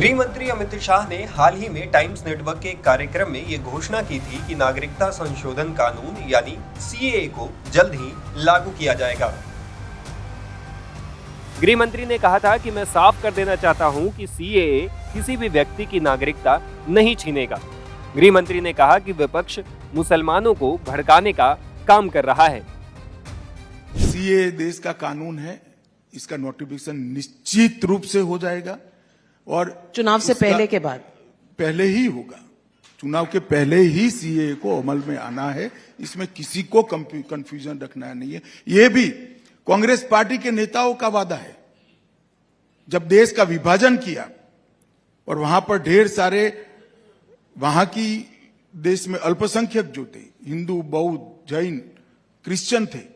गृह मंत्री अमित शाह ने हाल ही में टाइम्स नेटवर्क के एक कार्यक्रम में ये घोषणा की थी कि नागरिकता संशोधन कानून यानी सीएए को जल्द ही लागू किया जाएगा। गृह मंत्री ने कहा था कि मैं साफ कर देना चाहता हूं कि सीएए किसी भी व्यक्ति की नागरिकता नहीं छीनेगा। गृह मंत्री ने कहा कि विपक्ष मुसलमानों को भड़काने का काम कर रहा है। सीएए देश का कानून है, इसका नोटिफिकेशन निश्चित रूप से हो जाएगा और चुनाव से पहले के बाद पहले ही होगा। चुनाव के पहले ही सीएए को अमल में आना है, इसमें किसी को कंफ्यूजन रखना नहीं है। ये भी कांग्रेस पार्टी के नेताओं का वादा है। जब देश का विभाजन किया और वहां पर ढेर सारे वहां की देश में अल्पसंख्यक जो थे, हिंदू, बौद्ध, जैन, क्रिश्चियन थे,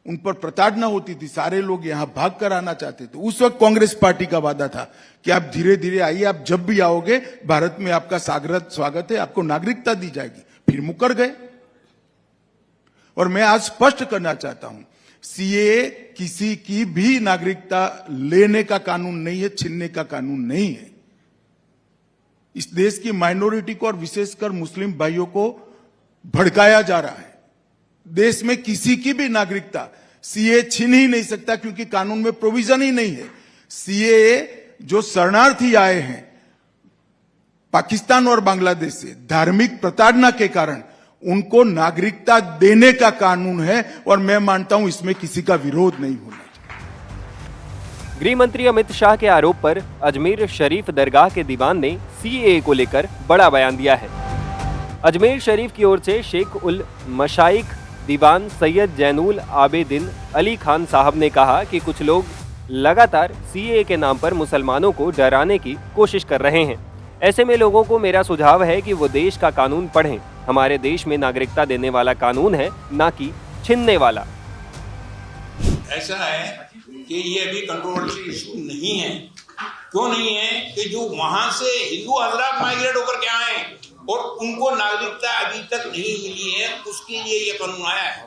उन पर प्रताड़ना होती थी, सारे लोग यहां भाग कर आना चाहते थे। उस वक्त कांग्रेस पार्टी का वादा था कि आप धीरे धीरे आइए, आप जब भी आओगे भारत में आपका स्वागत है, आपको नागरिकता दी जाएगी। फिर मुकर गए। और मैं आज स्पष्ट करना चाहता हूं, सीएए किसी की भी नागरिकता लेने का कानून नहीं है, छीनने का कानून नहीं है। इस देश की माइनॉरिटी को और विशेषकर मुस्लिम भाइयों को भड़काया जा रहा है। देश में किसी की भी नागरिकता सीएए छीन ही नहीं सकता, क्योंकि कानून में प्रोविजन ही नहीं है। सीएए जो शरणार्थी आए हैं पाकिस्तान और बांग्लादेश से धार्मिक प्रताड़ना के कारण, उनको नागरिकता देने का कानून है और मैं मानता हूं इसमें किसी का विरोध नहीं होना चाहिए। गृह मंत्री अमित शाह के आरोप पर अजमेर शरीफ दरगाह के दीवान ने सीएए को लेकर बड़ा बयान दिया है। अजमेर शरीफ की ओर से शेख उल मशाइख दीवान सैयद जैनुल आबेदिन अली खान साहब ने कहा कि कुछ लोग लगातार सीएए के नाम पर मुसलमानों को डराने की कोशिश कर रहे हैं। ऐसे में लोगों को मेरा सुझाव है कि वो देश का कानून पढ़ें। हमारे देश में नागरिकता देने वाला कानून है, ना कि छीनने वाला। ऐसा है कि ये अभी कंट्रोवर्शियल इशू नहीं है। क्यों नहीं है? कि जो वहां से हिंदू हजरात माइग्रेट होकर के आए और उनको नागरिकता अभी तक नहीं मिली है, उसके लिए ये कानून आया है।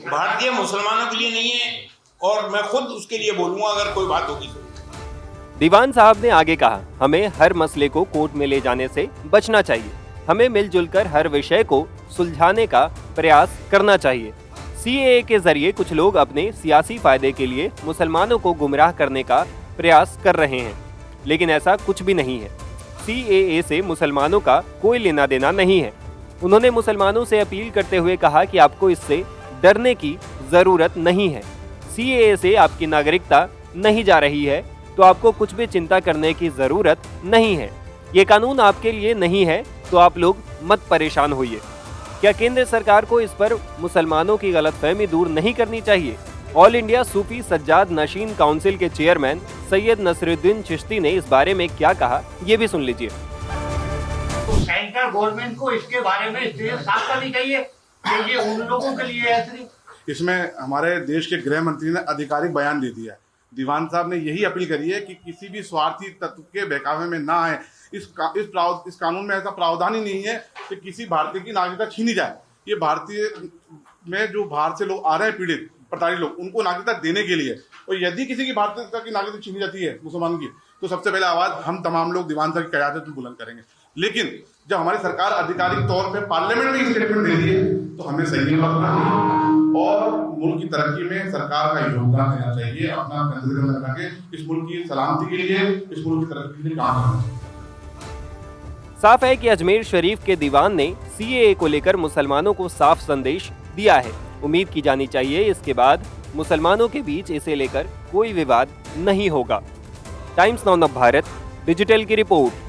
भारतीय मुसलमानों के लिए नहीं है और मैं खुद उसके लिए बोलूंगा अगर कोई बात होगी तो। दीवान साहब ने आगे कहा, हमें हर मसले को कोर्ट में ले जाने से बचना चाहिए। हमें मिलजुल कर हर विषय को सुलझाने का प्रयास करना चाहिए। सीएए के जरिए कुछ लोग अपने सियासी फायदे के लिए मुसलमानों को गुमराह करने का प्रयास कर रहे हैं, लेकिन ऐसा कुछ भी नहीं है। सीएए से मुसलमानों का कोई लेना देना नहीं है। उन्होंने मुसलमानों से अपील करते हुए कहा कि आपको इससे डरने की जरूरत नहीं है। सीएए से आपकी नागरिकता नहीं जा रही है तो आपको कुछ भी चिंता करने की जरूरत नहीं है। ये कानून आपके लिए नहीं है तो आप लोग मत परेशान होइए। क्या केंद्र सरकार को इस पर मुसलमानों की गलतफहमी दूर नहीं करनी चाहिए? ऑल इंडिया सूफी सज्जाद नशीन काउंसिल के चेयरमैन सैयद नसरुद्दीन चिश्ती ने इस बारे में क्या कहा, ये भी सुन लीजिए। तो सेंट्रल गवर्नमेंट को इसके बारे में साफ करनी चाहिए कि ये उन लोगों के लिए है। इसमें हमारे देश के गृह मंत्री ने आधिकारिक बयान दे दिया है। दीवान साहब ने यही अपील करी है कि किसी भी स्वार्थी तत्व के बहकावे में ना आए। इस कानून में ऐसा प्रावधान ही नहीं है कि किसी भारतीय की नागरिकता छीनी जाए। ये भारतीय में जो बाहर से लोग आ रहे हैं, पीड़ित प्रताड़ित लोग, उनको नागरिकता देने के लिए। और यदि किसी की भारतीयता की नागरिकता छीनी जाती है मुसलमान की, तो सबसे पहले आवाज हम तमाम लोग दीवान साहब की क़यादत में बुलंद करेंगे। लेकिन जब हमारी सरकार आधिकारिक तौर पे पार्लियामेंट में स्टेटमेंट दे रही है तो हमें सही रखना चाहिए और मुल्क की तरक्की में सरकार का योगदान देना चाहिए। अपना कंसिडर रखना के इस मुल्क की सलामती के लिए, इस मुल्क की तरक्की के लिए काम करना चाहिए। साफ है कि अजमेर शरीफ के दीवान ने सीएए को लेकर मुसलमानों को साफ संदेश दिया है। उम्मीद की जानी चाहिए इसके बाद मुसलमानों के बीच इसे लेकर कोई विवाद नहीं होगा। टाइम्स नाउ भारत डिजिटल की रिपोर्ट।